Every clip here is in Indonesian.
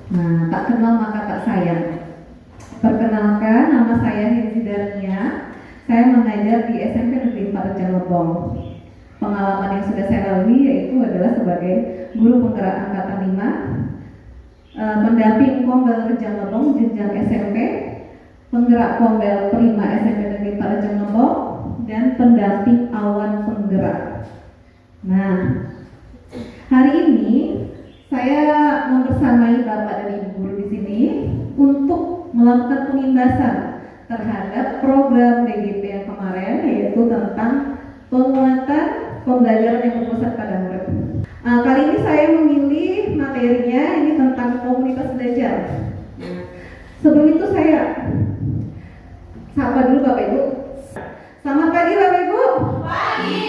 Nah, tak kenal maka tak sayang. Perkenalkan, nama saya Hensi Darnia. Saya mengajar di SMP Negeri 4 Rejang. Pengalaman yang sudah saya lalui yaitu adalah sebagai guru penggerak angkatan 5, pendamping Kombel Rejang jenjang SMP, penggerak Kombel Prima SMP Negeri 4 Rejang, dan pendamping awan penggerak. Nah, hari ini saya membersamai Bapak dan Ibu guru di sini untuk melakukan penimbasan terhadap program DGP yang kemarin, yaitu tentang penguatan pembelajaran yang berpusat pada murid. Kali ini saya memilih materinya ini tentang komunitas belajar. Sebelum itu saya sapa dulu Bapak Ibu. Selamat pagi Bapak Ibu. Pagi.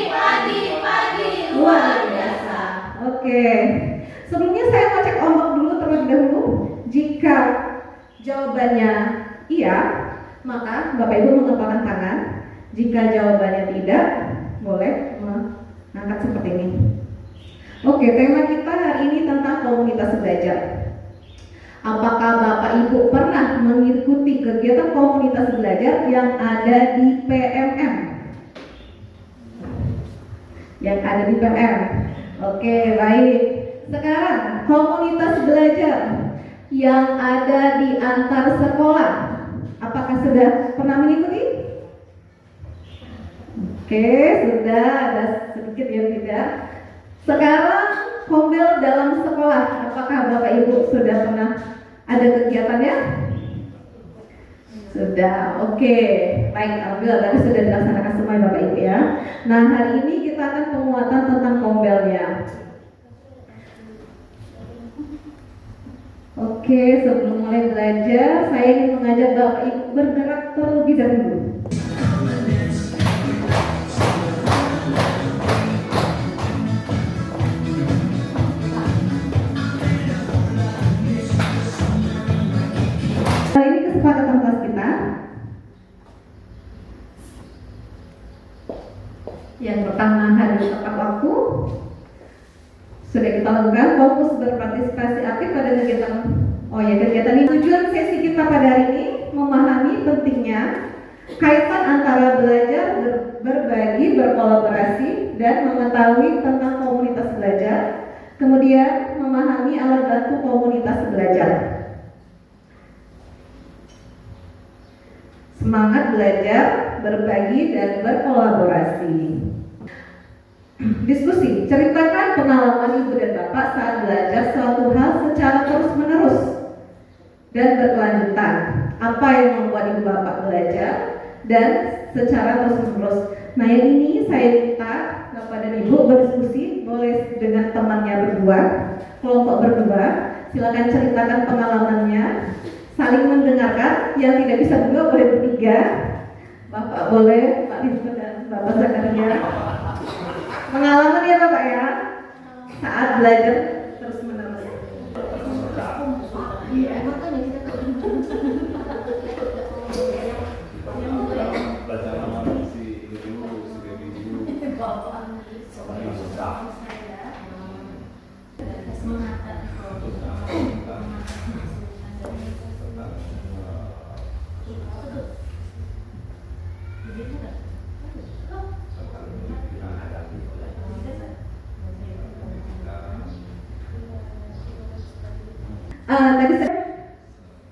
Luar biasa. Oke. Sebelumnya saya mau cek ombak dulu terlebih dahulu. Jika jawabannya iya, maka Bapak Ibu mengepalkan tangan. Jika jawabannya tidak, boleh mengangkat seperti ini. Oke, tema kita hari ini tentang komunitas belajar. Apakah Bapak Ibu pernah mengikuti kegiatan komunitas belajar yang ada di PMM? Yang ada di PMM. Oke, baik. Sekarang komunitas belajar yang ada di antar sekolah, apakah sudah pernah mengikuti? Oke, sudah, ada sedikit yang tidak. Sekarang Kombel dalam sekolah, apakah Bapak Ibu sudah pernah ada kegiatannya? Sudah, oke. Baik, alhamdulillah tadi sudah dilaksanakan semua Bapak Ibu ya. Nah, hari ini kita akan penguatan tentang Kombelnya. Oke, sebelum mulai belajar, saya ingin mengajak Bapak Ibu bergerak terlebih dahulu. Nah, ini kesepakatan kelas kita. Yang pertama, hadir tepat waktu. Sudah kita lakukan fokus berpartisipasi aktif pada kegiatan. Kegiatan ini tujuan sesi kita pada hari ini memahami pentingnya kaitan antara belajar, berbagi, berkolaborasi, dan mengetahui tentang komunitas belajar. Kemudian memahami alat bantu komunitas belajar. Semangat belajar, berbagi, dan berkolaborasi. Diskusi, ceritakan pengalaman Ibu dan Bapak saat belajar suatu hal secara terus-menerus dan berkelanjutan. Apa yang membuat Ibu Bapak belajar dan secara terus-menerus. Nah, yang ini saya minta Bapak dan Ibu berdiskusi, boleh dengan temannya berdua, kelompok berdua. Silakan ceritakan pengalamannya, saling mendengarkan. Yang tidak bisa berdua boleh bertiga. Bapak boleh, Pak Rizko dan Bapak Zakaria. Pengalaman ya Bapak ya, saat belajar terus menerus.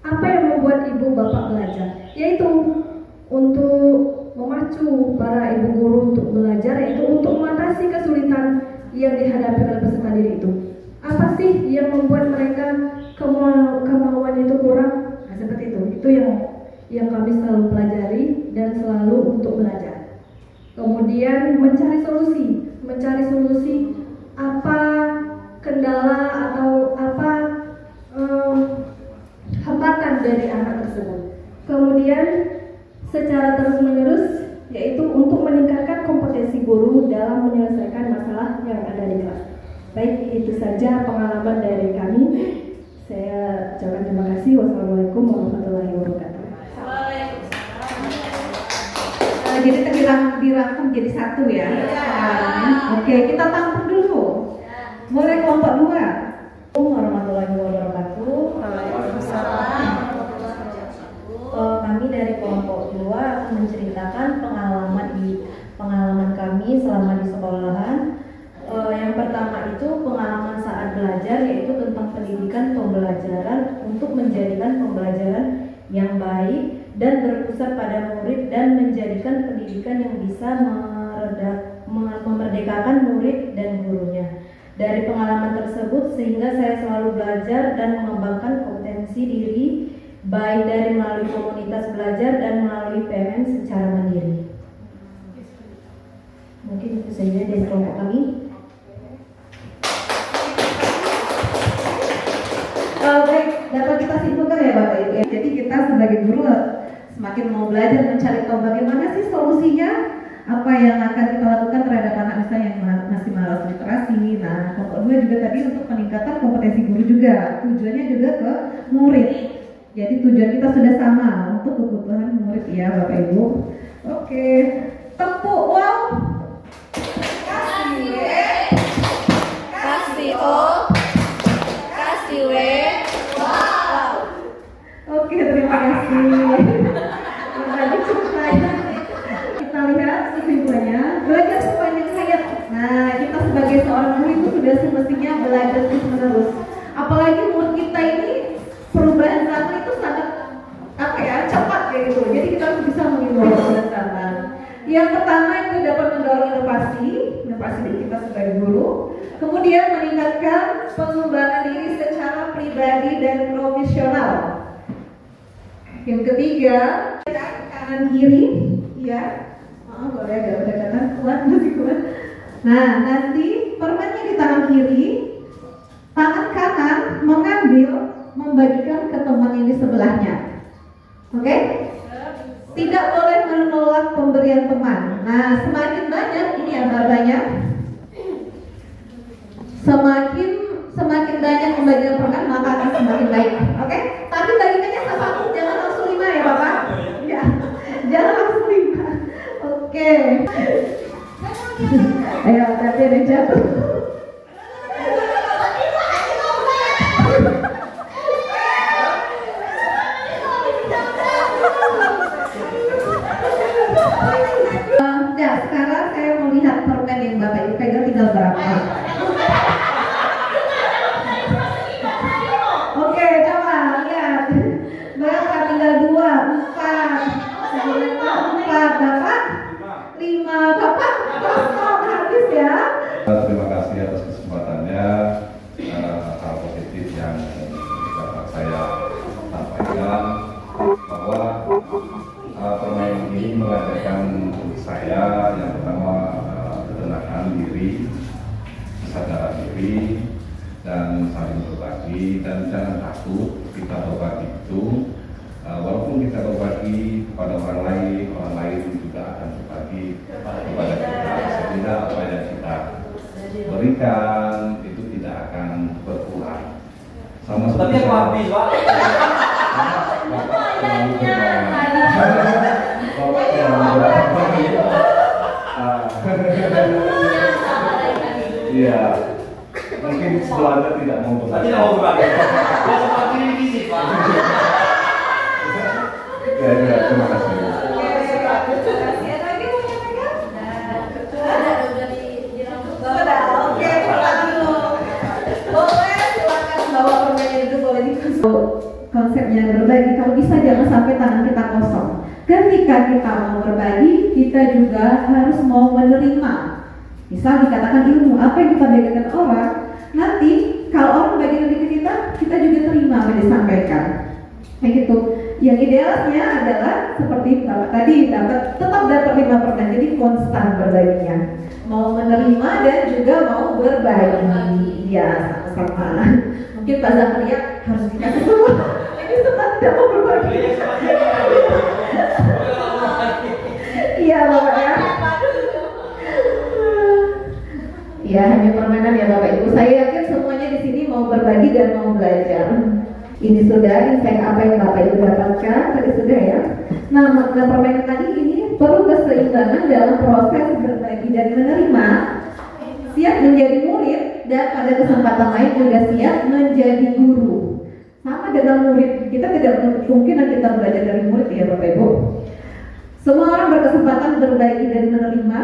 Apa yang membuat ibu bapak belajar? Yaitu untuk memacu para ibu guru untuk belajar, yaitu untuk mengatasi kesulitan yang dihadapi oleh peserta didik itu. Apa sih yang membuat mereka kemauan itu kurang? Nah, seperti itu. Itu yang kami selalu pelajari dan selalu untuk belajar. Kemudian mencari solusi apa kendala atau apa hambatan dari anak tersebut. Kemudian secara terus-menerus yaitu untuk meningkatkan kompetensi guru dalam menyelesaikan masalah yang ada di kelas. Baik, itu saja pengalaman dari kami. Saya ucapkan terima kasih. Wassalamualaikum warahmatullahi wabarakatuh. Jadi dirangkum jadi satu ya. Oke, kita tampung dulu. Mulai kelompok 2. Assalamualaikum warahmatullahi wabarakatuh. persekolahan. Yang pertama itu pengalaman saat belajar, yaitu tentang pendidikan pembelajaran untuk menjadikan pembelajaran yang baik dan berpusat pada murid dan menjadikan pendidikan yang bisa memerdekakan murid dan gurunya. Dari pengalaman tersebut sehingga saya selalu belajar dan mengembangkan kompetensi diri baik dari melalui komunitas belajar dan melalui PMM secara mandiri. Mungkin itu saja dari kelompok kami. Baik, dapat kita simpulkan ya Bapak Ibu. Jadi kita sebagai guru semakin mau belajar mencari tahu bagaimana sih solusinya, apa yang akan kita lakukan terhadap anak misalnya yang masih malas literasi. Nah, kelompok 2 juga tadi untuk peningkatan kompetensi guru juga. Tujuannya juga ke murid. Jadi tujuan kita sudah sama untuk kebutuhan murid ya Bapak Ibu. Oke, tepuk wow. Kasih W, kasih O, kasih W. Wow. Oke, terima kasih. Tadi ceritanya kita lihat kesimpulannya, belajar sepanjang hayat. Nah, kita sebagai seorang guru itu sudah semestinya belajar terus menerus. Apalagi murid kita ini perubahan zaman itu sangat cepat kayak gitu. Jadi kita harus bisa mengikuti perubahan zaman. Yang pertama itu dapat mendorong inovasi diri kita sebagai guru. Kemudian meningkatkan pengembangan diri secara pribadi dan profesional. Yang ketiga, kanan kiri, ya. Boleh agak berdekatan, kuat, masih kuat. Nah, nanti permennya di tangan kiri, tangan kanan mengambil, membagikan ke teman yang di sebelahnya. Oke? Tidak boleh menolak pemberian teman. Nah, semakin banyak ini ya banyak. Semakin banyak pembagian permen maka akan semakin baik. Oke? Tapi bagikannya satu, jangan langsung 5 ya Bapak. Ya, jangan langsung 5. Oke. Ayo, tapi ada jatuh. Nah, sekarang saya mau lihat permen yang Bapak Ibu pegang tinggal berapa. Oke, coba lihat. Berapa? Tinggal 2, 4. 4, Bapak? 5, Bapak? Kosong habis ya. Terima kasih atas kesempatannya. Hal positif yang dapat saya sampaikan bahwa permainan ini mengajarkan saya yang pertama ketenangan diri, kesadaran diri, dan saling berbagi. Dan jangan takut kita berbagi itu, walaupun kita berbagi kepada orang lain juga akan berbagi kepada kita, sehingga apa yang kita berikan itu tidak akan berkurang. Sama seperti habis, Pak. Iya, mungkin sebelahnya tidak mau berbagi. Tidak mau berbagi. Dia seperti ini sih, Pak. Ya, terima kasih. Konsepnya berbagi, kalau bisa jangan sampai tangan kita kosong. Ketika kita mau berbagi, kita juga harus mau menerima. Misal dikatakan ilmu, apa yang kita bagikan orang, nanti kalau orang bagikan ke kita, kita juga terima apa yang disampaikan. Kayak gitu. Yang idealnya adalah seperti Bapak tadi, tetap dapat 5 permen, jadi konstan berbaginya. Mau menerima dan juga mau berbagi. Ya, sama-sama. Mungkin Pak Zakaria harus dikasih semua. Ini sempat tidak mau berbagi. Iya Bapak ya. Ya, hanya permainan ya Bapak Ibu. Saya yakin semuanya di sini mau berbagi dan mau belajar. Ini sudah insight apa yang Bapak Ibu dapatkan tadi sudah ya. Nah, makna permainan tadi ini perlu keseimbangan dalam proses berbagi dan menerima. Siap menjadi murid dan pada kesempatan lain juga siap menjadi guru. Sama dengan murid, kita tidak mungkin kita belajar dari murid ya Bapak Ibu. Semua orang berkesempatan berbagi dan menerima.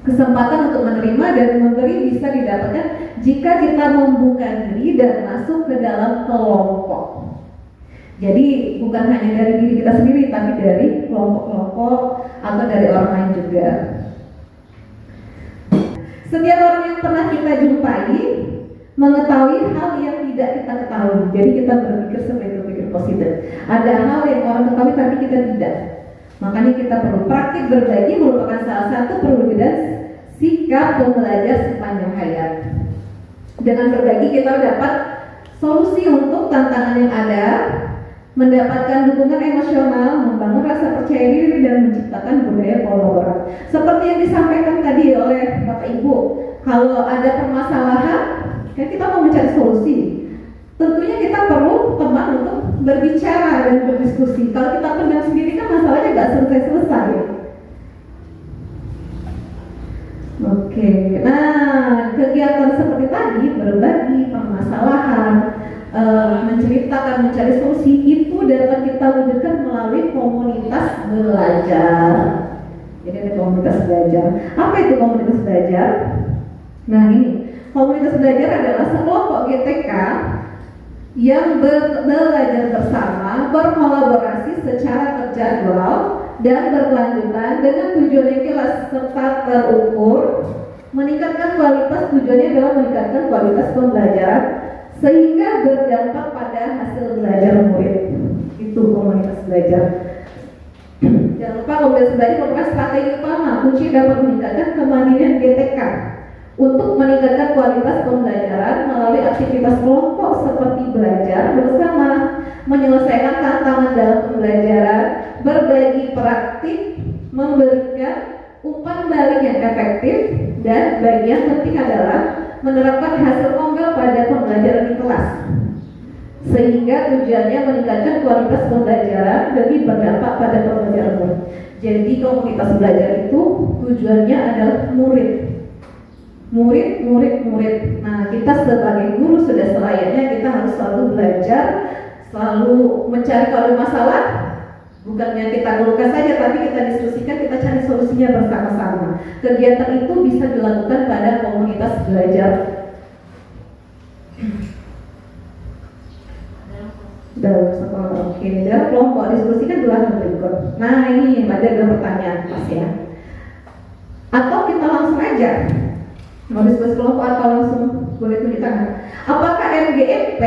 Kesempatan untuk menerima dan memberi bisa didapatkan jika kita membuka diri dan masuk ke dalam kelompok. Jadi bukan hanya dari diri kita sendiri, tapi dari kelompok-kelompok atau dari orang lain juga. Setiap orang yang pernah kita jumpai mengetahui hal yang tidak kita ketahui. Jadi kita berpikir seperti itu, berpikir positif. Ada hal yang orang ketahui tapi kita tidak. Makanya kita perlu praktik berbagi, merupakan salah satu perwujudan sikap pembelajar sepanjang hayat. Dengan berbagi kita dapat solusi untuk tantangan yang ada, mendapatkan dukungan emosional, membangun rasa percaya diri dan menciptakan budaya kolaborasi. Seperti yang disampaikan tadi oleh Bapak Ibu, kalau ada permasalahan, kan kita mau mencari solusi. Tentunya kita perlu teman untuk berbicara dan berdiskusi. Kalau kita pendam sendiri kan masalahnya nggak selesai-selesai. Oke, nah kegiatan seperti tadi berbagi permasalahan, menceritakan, mencari solusi itu dapat kita wujudkan melalui komunitas belajar. Jadi ada komunitas belajar. Apa itu komunitas belajar? Nah ini, komunitas belajar adalah sekelompok GTK yang belajar bersama, berkolaborasi secara terjadwal dan berkelanjutan dengan tujuan yang jelas serta terukur, meningkatkan kualitas. Tujuannya adalah meningkatkan kualitas pembelajaran sehingga berdampak pada hasil belajar murid. Itu komunitas belajar. Jangan lupa komunitas belajar merupakan strategi utama kunci dapat meningkatkan kemandirian GTK untuk meningkatkan kualitas pembelajaran melalui aktivitas kelompok seperti belajar bersama, menyelesaikan tantangan dalam pembelajaran, berbagi praktik, memberikan umpan balik yang efektif, dan bagian penting adalah menerapkan hasil ombel pada pembelajaran di kelas, sehingga tujuannya meningkatkan kualitas pembelajaran demi berdampak pada pembelajaran. Jadi komunitas belajar itu tujuannya adalah murid. Nah, kita sebagai guru sudah selayaknya kita harus selalu belajar, selalu mencari kalau masalah. Bukannya kita keluhkan saja, tapi kita diskusikan, kita cari solusinya bersama-sama. Kegiatan itu bisa dilakukan pada komunitas belajar. Dalam sekolah, oke. Dalam kelompok diskusikan dua hal berikut. Nah ini ada pertanyaan pas ya. Atau kita langsung aja mau diskusi kelompok atau langsung boleh tunjuk tangan. Apakah MGMP,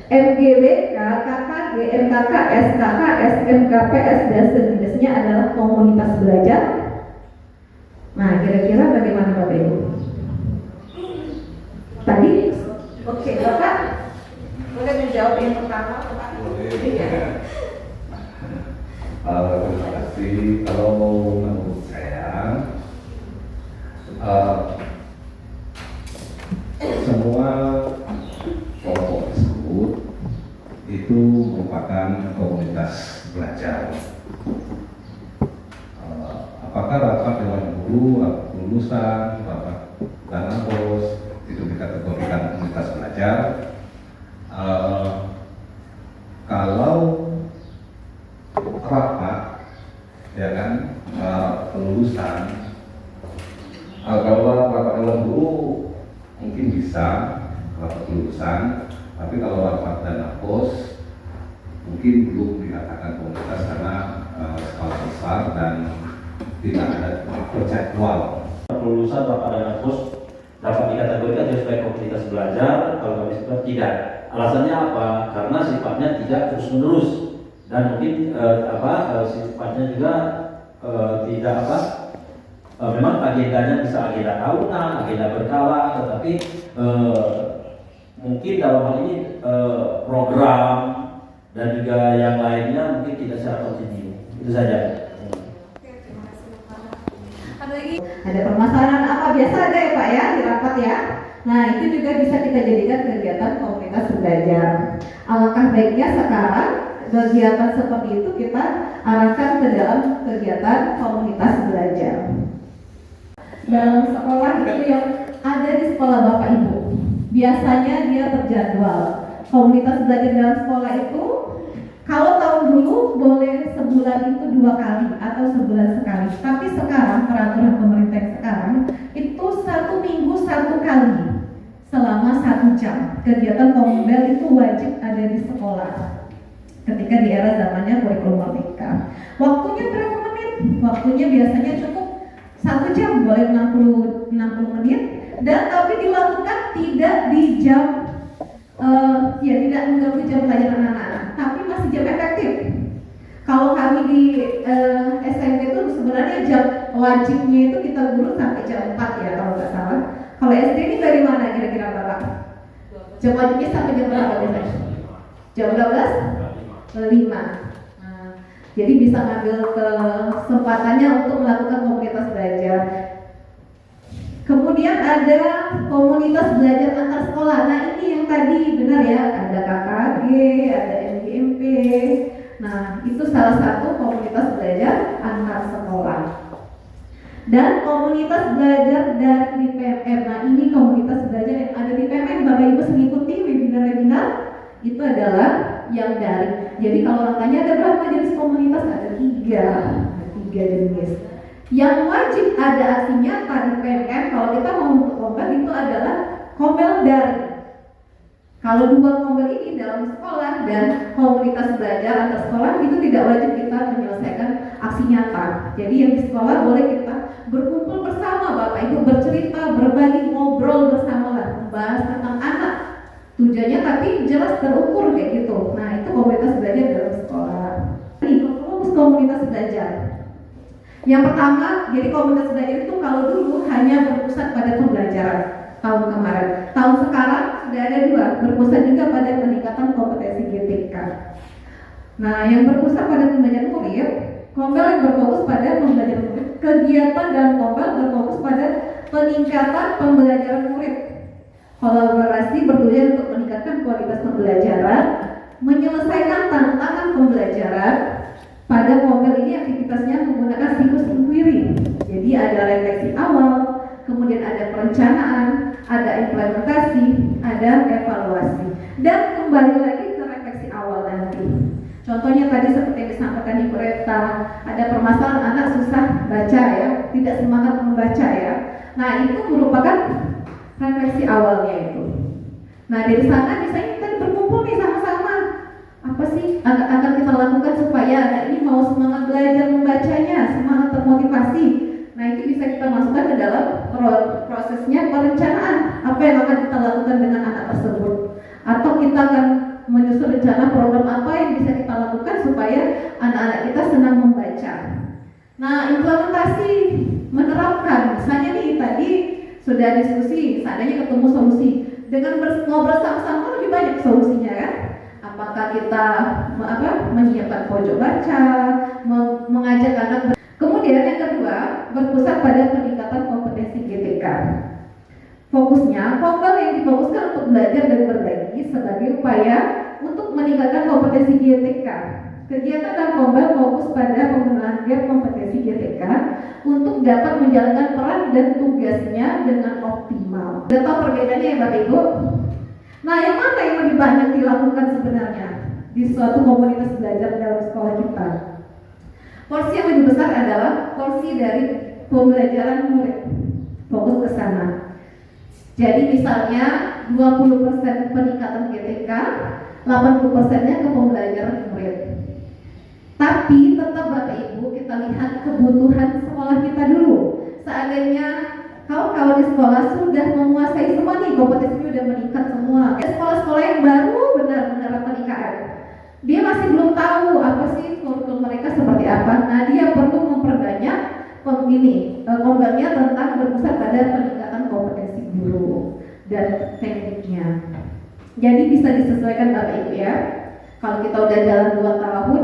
MGWK, KKG, MKKS, KKS, MKPS dan sejenisnya adalah komunitas belajar? Nah, kira-kira bagaimana Bapak Ibu? Tadi? Oke, Bapak boleh menjawab yang pertama, Bapak? Boleh. Terima kasih. Kalau menurut saya, semua kelompok tersebut itu merupakan komunitas belajar. Apakah rapat dewan guru, lulusan, rapat danapos itu dikategorikan komunitas belajar? Kalau rapat, ya kan, kelulusan, kalau rapat dewan guru mungkin bisa rapat kelulusan, tapi kalau rapat danapos mungkin belum dikatakan komunitas karena skala besar dan tidak ada terjadwal. Kelulusan rapat danapos dapat dikategorikan sebagai komunitas belajar, kalau kami sebut tidak. Alasannya apa? Karena sifatnya tidak terus menerus dan mungkin sifatnya juga tidak memang agendanya bisa agenda tahunan, agenda berkala, tetapi mungkin dalam hal ini program dan juga yang lainnya mungkin tidak secara kontinu. Itu saja. Ada permasalahan apa biasa ada ya Pak ya di rapat ya. Nah itu juga bisa kita jadikan kegiatan komunitas belajar. Alangkah baiknya sekarang kegiatan seperti itu kita arahkan ke dalam kegiatan komunitas belajar. Dalam sekolah itu yang ada di sekolah Bapak Ibu, biasanya dia terjadwal. Komunitas belajar dalam sekolah itu kalau tahun dulu boleh sebulan itu 2 kali atau sebulan sekali. Tapi sekarang peraturan pemerintah sekarang itu 1 minggu 1 kali selama 1 jam kegiatan tombel itu wajib ada di sekolah ketika di era zamannya kurikulum merdeka. Waktunya berapa menit? Waktunya biasanya cukup 1 jam, boleh 60 menit, dan tapi dilakukan tidak di jam tidak mengganggu jam pelajaran anak-anak, tapi masih jam efektif. Kalau kami di SMP itu sebenarnya jam wajibnya itu kita guru sampai jam 4 ya kalau nggak salah. Kalau SD ini dari mana kira-kira Bapak? Jam wajibnya sampai jam berapa biasanya? Jam 12? 5. Nah, jadi bisa ngambil kesempatannya untuk melakukan komunitas belajar. Kemudian ada komunitas belajar antar sekolah. Nah ini yang tadi benar ya, ada KKG, ada MGMP. Nah itu salah satu komunitas belajar antar sekolah. Dan komunitas belajar dari di PMR. Nah ini komunitas belajar yang ada di PMR. Bapak Ibu mengikuti webinar-webinar itu adalah yang daring. Jadi kalau orang tanya ada berapa jenis komunitas? Ada 3 jenis. Yang wajib ada aksi nyata di PMR kalau kita mau untuk kombel itu adalah kombel daring. Kalau 2 kombel ini dalam sekolah dan komunitas belajar antar sekolah itu tidak wajib kita menyelesaikan aksi nyata. Jadi yang di sekolah boleh kita berkumpul bersama Bapak Ibu, bercerita, berbagi, ngobrol bersama lah, membahas tentang anak. Tujuannya tapi jelas terukur kayak gitu. Nah itu komunitas belajar dalam sekolah. Ini fokus komunitas belajar. Yang pertama, jadi komunitas belajar itu kalau dulu hanya berpusat pada pembelajaran tahun kemarin. Tahun sekarang sudah ada 2, berpusat juga pada peningkatan kompetensi GTK. Nah, yang berpusat pada pembelajaran murid, kombel yang berfokus pada pembelajaran murid, kegiatan dalam kombel berfokus pada peningkatan pembelajaran murid. Kolaborasi bertujuan untuk meningkatkan kualitas pembelajaran, menyelesaikan tantangan pembelajaran. Pada kombel ini aktivitasnya menggunakan siklus inquiry. Jadi ada refleksi awal, kemudian ada perencanaan, ada implementasi, ada evaluasi, dan kembali lagi ke refleksi awal nanti. Contohnya tadi seperti yang disampaikan Ibu Reta, ada permasalahan anak susah baca ya, tidak semangat membaca ya. Nah itu merupakan refleksi awalnya itu. Nah dari sana misalnya kita berkumpul nih sama-sama, apa sih akan kita lakukan supaya anak ini mau semangat belajar membacanya, semangat termotivasi. Nah itu bisa kita masukkan ke dalam prosesnya perencanaan, apa yang akan kita lakukan dengan anak tersebut, atau kita akan menyusun rencana program apa yang bisa kita lakukan supaya anak-anak kita senang membaca. Nah implementasi menerapkan, misalnya nih tadi sudah diskusi, seandainya ketemu solusi, dengan ngobrol sama-sama lebih banyak solusinya kan. Apakah kita menyiapkan pojok baca, mengajak anak. Kemudian yang kedua, berpusat pada peningkatan kompetensi GTK. Fokusnya, kombel yang difokuskan untuk belajar dan berbagi sebagai upaya untuk meningkatkan kompetensi GTK. Kegiatan dan kombel fokus pada penggunaan gap kompetensi GTK untuk dapat menjalankan peran dan tugasnya dengan optimal. Sudah tahu perbedaannya ya Bapak Ibu? Nah, yang mana yang lebih banyak dilakukan sebenarnya di suatu komunitas belajar dalam sekolah kita? Porsi yang lebih besar adalah porsi dari pembelajaran murid, fokus ke sana. Jadi misalnya 20% peningkatan GTK, 80%-nya ke pembelajaran murid. Tapi tetap Bapak Ibu kita lihat kebutuhan sekolah kita dulu. Seandainya kalau di sekolah sudah menguasai semua nih, kompetensinya sudah meningkat semua. Sekolah-sekolah yang baru benar-benar IKN, dia masih belum tahu apa sih kurikulum mereka seperti apa. Nah dia perlu memperbanyak kombelnya tentang berpusat pada peningkatan kompetensi guru dan tekniknya. Jadi bisa disesuaikan Bapak Ibu ya. Kalau kita udah jalan 2 tahun,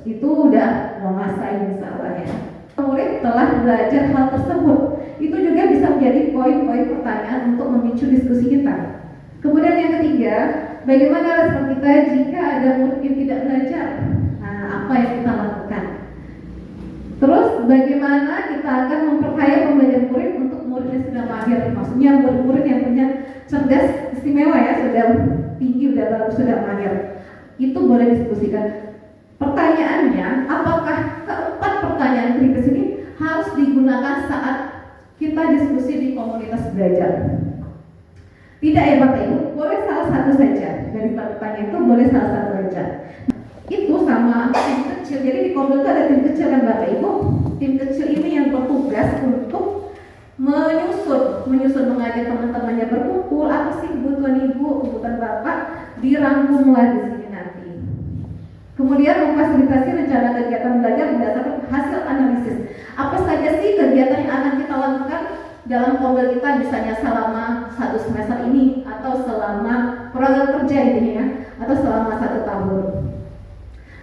itu udah menguasai misalnya. Murid telah belajar hal tersebut. Itu juga bisa menjadi poin-poin pertanyaan untuk memicu diskusi kita. Kemudian yang ketiga, bagaimana respon kita jika ada murid yang tidak belajar? Nah, apa yang kita lakukan? Terus bagaimana kita akan memperkaya pembelajaran murid untuk murid yang sudah mahir? Maksudnya murid-murid yang punya cerdas istimewa ya, sudah tinggi, sudah bagus, sudah mahir. Itu boleh diskusikan. Pertanyaannya, apakah keempat pertanyaan kritis ini harus digunakan saat kita diskusi di komunitas belajar. Tidak ya Bapak Ibu, boleh salah satu saja dari pertanyaan itu, boleh salah satu saja. Itu sama tim kecil, jadi di Komdel itu ada tim kecil kan Bapak Ibu. Tim kecil ini yang bertugas untuk menyusun mengajak teman-temannya berkumpul, apa sih kebutuhan ibu, kebutuhan bapak, dirangkumlah di sini nanti. Kemudian memfasilitasi rencana kegiatan belajar berdasarkan hasil analisis. Apa saja sih kegiatan yang akan kita lakukan dalam Komdel kita, misalnya selama 1 semester ini, atau selama program kerja ini ya, atau selama 1 tahun.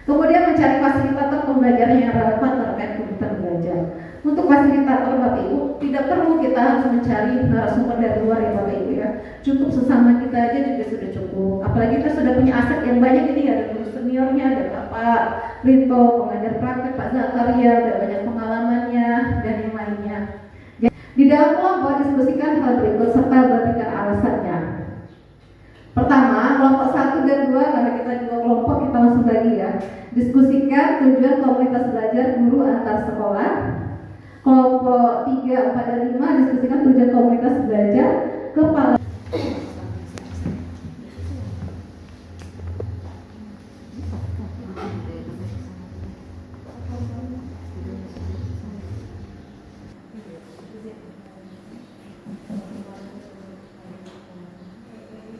Kemudian mencari fasilitator pembelajaran yang relevan terkait kebutuhan belajar. Untuk fasilitator Bapak Ibu, tidak perlu kita harus mencari narasumber dari luar ya Bapak Ibu ya. Cukup sesama kita aja juga sudah cukup. Apalagi kita sudah punya aset yang banyak ini, ada guru seniornya, ada Bapak Rito, pengajar praktek, Pak Zakaria, ada banyak pengalamannya, dan yang lainnya. Di dalam kelompok diskusikan hal berikut serta berikan alasannya. Pertama, kelompok 1 dan 2, karena kita 2 kelompok, kita langsung bagi ya. Diskusikan tujuan komunitas belajar guru antar sekolah. Kelompok 3, 4, dan 5 diskusikan tujuan komunitas belajar kepala.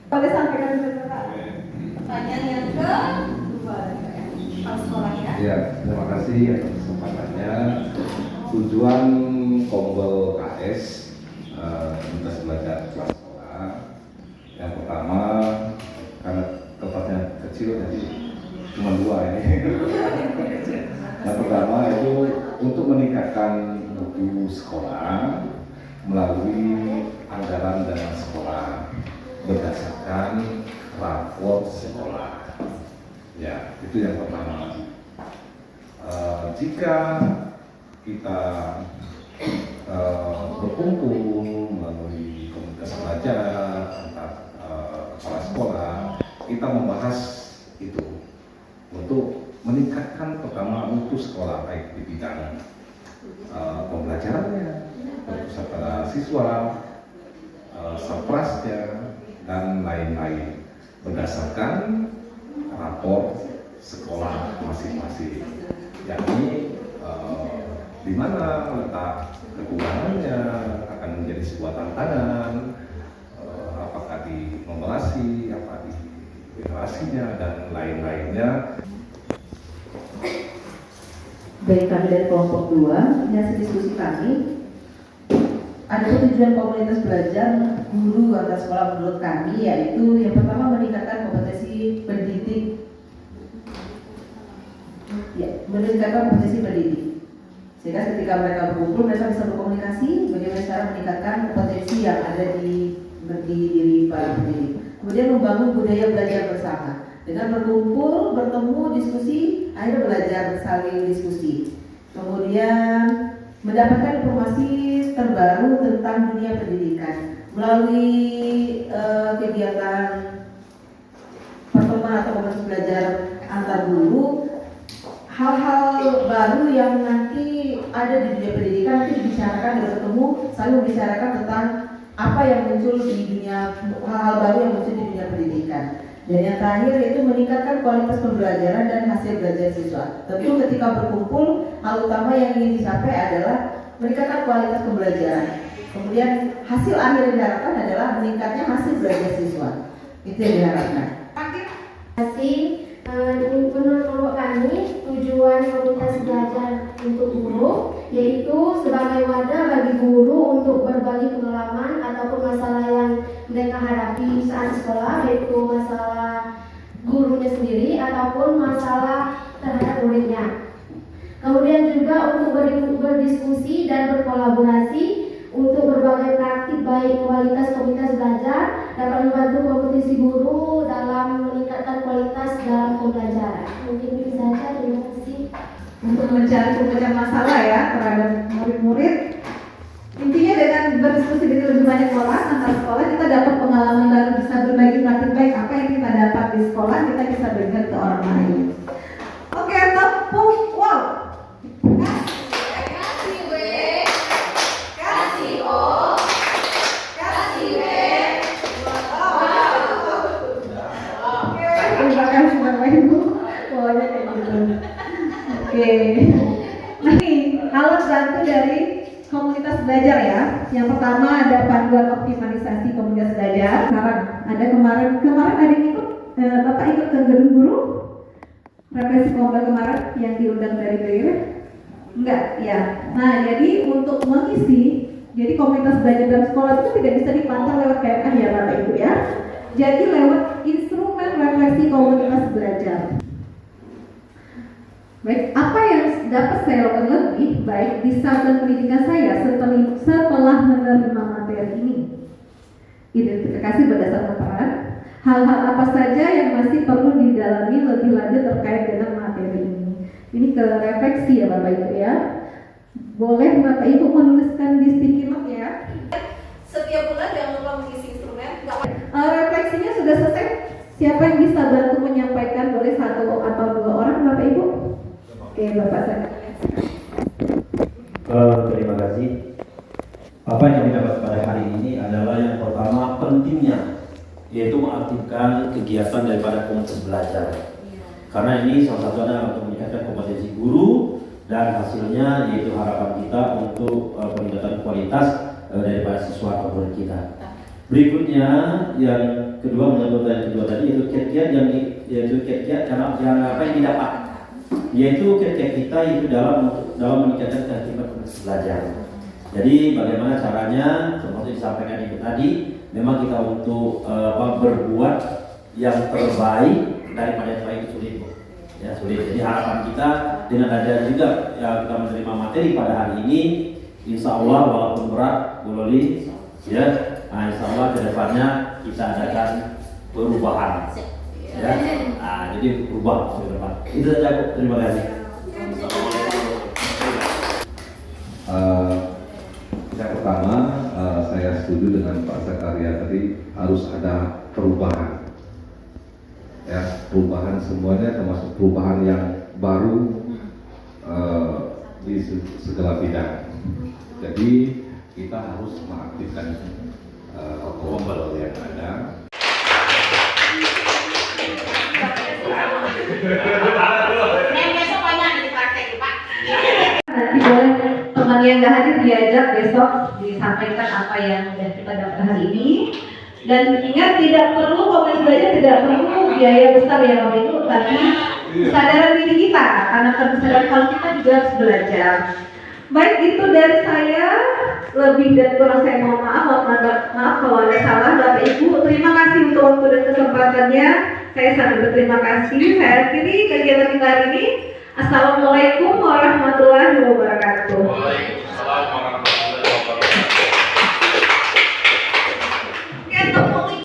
Boleh sampaikan dulu Pak. Pertanyaan yang kedua, kepala sekolah ya. Ya, terima kasih atas kesempatannya. Tujuan Komdel KS Komunitas Belajar Kelas Sekolah, yang pertama karena tempatnya kecil jadi cuma 2 ini. Yang pertama itu untuk meningkatkan mutu sekolah melalui anggaran dana sekolah berdasarkan rapor sekolah. Ya, itu yang pertama. Jika kita berkumpul melalui komunitas belajar antar kepala sekolah, kita membahas itu untuk meningkatkan pertama mutu sekolah, baik di bidang pembelajarannya, berpusat pada siswa, saprasnya, dan lain-lain berdasarkan rapor sekolah masing-masing, yakni di mana letak kekurangannya akan menjadi sebuah tantangan, apakah di numerasi, apa di literasinya, dan lain-lainnya. Baik, kami dari kelompok 2, hasil diskusi kami, ada tujuan komunitas belajar guru antar sekolah menurut kami, yaitu yang pertama meningkatkan kompetensi pendidik, meningkatkan kompetensi pendidik. Sehingga ketika mereka berkumpul, mereka bisa berkomunikasi bagaimana cara meningkatkan kompetensi yang ada di diri para pendidik. Kemudian membangun budaya belajar bersama. Dengan berkumpul, bertemu, diskusi, akhirnya belajar saling diskusi. Kemudian mendapatkan informasi terbaru tentang dunia pendidikan melalui kegiatan pertemuan atau komunitas belajar antar guru. Hal-hal baru yang nanti ada di dunia pendidikan nanti dibicarakan, bertemu, selalu membicarakan tentang apa yang muncul di dunia, hal-hal baru yang muncul di dunia pendidikan. Dan yang terakhir yaitu meningkatkan kualitas pembelajaran dan hasil belajar siswa. Tentu ketika berkumpul, hal utama yang ingin dicapai adalah meningkatkan kualitas pembelajaran. Kemudian hasil akhir yang diharapkan adalah meningkatnya hasil belajar siswa. Itu yang diharapkan. Menurut kelompok kami, tujuan komunitas belajar untuk guru yaitu sebagai wadah bagi guru untuk berbagi pengalaman ataupun masalah yang mereka hadapi saat sekolah, yaitu masalah gurunya sendiri ataupun masalah terhadap muridnya. Kemudian juga untuk berdiskusi dan berkolaborasi untuk berbagai praktik baik kualitas komunitas belajar dapat membantu kompetisi guru dalam meningkatkan kualitas dalam pembelajaran. Mungkin itu saja, terima kasih. Untuk mencari pemecah masalah ya terhadap murid-murid. Intinya dengan berdiskusi dengan lebih banyak orang antar sekolah, kita dapat pengalaman baru, bisa berbagi praktik baik apa yang kita dapat di sekolah, kita bisa berikan ke orang lain. Oke, tepuk wow. Kasih W, kasih O. Nah nih, alat bantu dari komunitas belajar ya. Yang pertama ada panduan optimalisasi komunitas belajar. Sekarang ada kemarin ada yang ikut, Bapak ikut ke gedung guru refleksi kelompok kemarin yang diundang dari BIR? Enggak, ya. Nah jadi untuk mengisi, jadi komunitas belajar dalam sekolah itu tidak bisa dipantau lewat KMA ya Bapak Ibu ya. Jadi lewat instrumen refleksi komunitas belajar. Baik, apa yang dapat saya lakukan lebih baik di saat pendidikan saya setelah menerima materi ini? Identifikasi berdasarkan peran, hal-hal apa saja yang masih perlu didalami lebih lanjut terkait dengan materi ini. Ini ke refleksi ya Bapak Ibu ya. Boleh Bapak Ibu menuliskan di sticky note ya. Setiap bulan jangan lupa mengisi instrumen. Refleksinya sudah selesai. Siapa yang bisa bantu menyampaikan? Boleh 1 atau 2 orang Bapak Ibu? Oke, Bapak saya. Terima kasih. Apa yang kami dapat pada hari ini adalah yang pertama pentingnya, yaitu mengaktifkan kegiatan daripada komunitas belajar. Karena ini salah satunya untuk meningkatkan kompetensi guru dan hasilnya yaitu harapan kita untuk peningkatan kualitas daripada siswa atau murid kita. Berikutnya yang kedua menyebut yang kedua tadi yaitu kiat-kiat yang apa yang didapat, yaitu kiat-kiat kita itu dalam meningkatkan ketertiban komunitas belajar. Jadi bagaimana caranya seperti disampaikan itu tadi, memang kita untuk berbuat yang terbaik daripada yang terbaik itu sulit, ya sulit. Jadi harapan kita dengan ada juga ya kita menerima materi pada hari ini, insya Allah walaupun berat, Bu Loli, ya, nah, insya Allah kedepannya kita adakan perubahan, ya, nah, jadi berubah ke depan. Itu saja, Bu. Terima kasih. Yang pertama, saya setuju dengan Pak Zakaria tadi harus ada perubahan. Ya, perubahan semuanya termasuk perubahan yang baru di segala bidang. Jadi kita harus mengaktifkan global yang ada. Nanti boleh teman yang nggak hadir diajak besok disampaikan apa yang sudah kita dapat hari ini. Dan ingat tidak perlu komunitas belajar, tidak perlu biaya besar ya Bapak Ibu, tapi kesadaran diri kita, karena kesadaran kalau kita juga harus belajar. Baik, itu dari saya, lebih dan kurang saya mohon maaf kalau ada salah Bapak Ibu. Terima kasih untuk waktu dan kesempatannya. Saya sangat berterima kasih. Saya akhiri kegiatan kita hari ini. Assalamualaikum warahmatullahi wabarakatuh.